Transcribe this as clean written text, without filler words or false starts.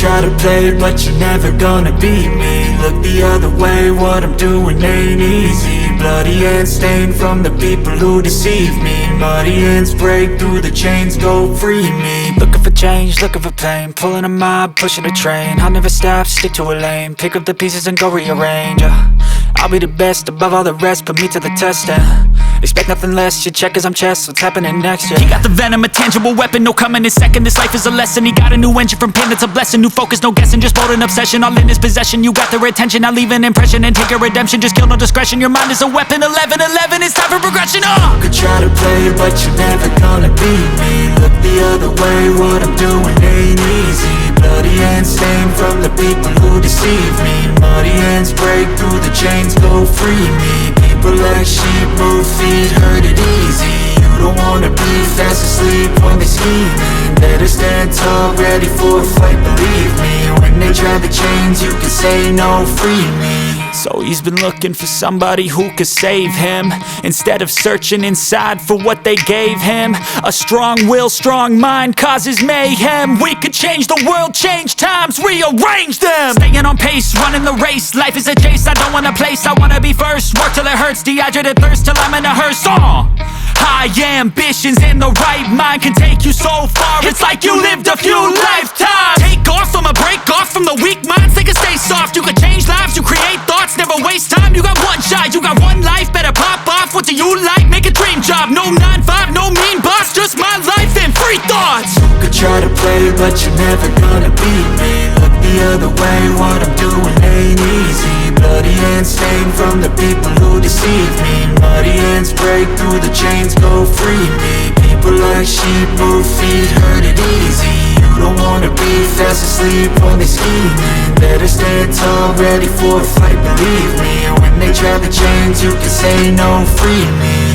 Try to play, but you're never gonna beat me. Look the other way, what I'm doing ain't easy. Bloody hands stained from the people who deceive me. Muddy hands break through the chains, go free me. Looking for change, looking for pain. Pulling a mob, pushing a train. I'll never stop, stick to a lane. Pick up the pieces and go rearrange. I'll be the best above all the rest, put me to the test and expect nothing less, your check as I'm chess, what's happening next, yeah. He got the venom, a tangible weapon, no coming in second. This life is a lesson, he got a new engine from pain, it's a blessing. New focus, no guessing, just bold and obsession. All in his possession, you got their attention. I'll leave an impression and take your redemption. Just kill, no discretion, your mind is a weapon. 11-11, it's time for progression, You could try to play, but you're never gonna beat me. Look the other way, what I'm doing ain't easy. Bloody hands stained from the people who deceive me. Muddy hands break through the chains, go free me. People like sheep move feet, hurt it easy. You don't wanna be fast asleep when they scheming. Better stand tall, ready for a fight, believe me. When they try the chains, you can say no, free me. So he's been looking for somebody who could save him, instead of searching inside for what they gave him. A strong will, strong mind causes mayhem. We could change the world, change times, rearrange them. Staying on pace, running the race. Life is a chase, I don't want a place, I wanna be first. Work till it hurts, dehydrated thirst till I'm in a hearse. High ambitions in the right mind can take you so far. It's like you lived a few lifetimes. Take off, I'ma break off from the weak minds. They can stay soft, you can change lives, you create thoughts. Never waste time, you got one shot, you got one life. Better pop off, what do you like? Make a dream job, no 9-5, no mean boss. Just my life and free thoughts. You could try to play, but you're never gonna beat me. Look the other way, what I'm doing ain't easy. Bloody hands stained from the people who deceive me. Muddy hands break through the chains, go free me. People like sheep move feet, hurt it easy. You don't wanna be fast asleep when they scheming. Better stand tall, ready for a fight, believe me. When they try the chains, you can say no, free me.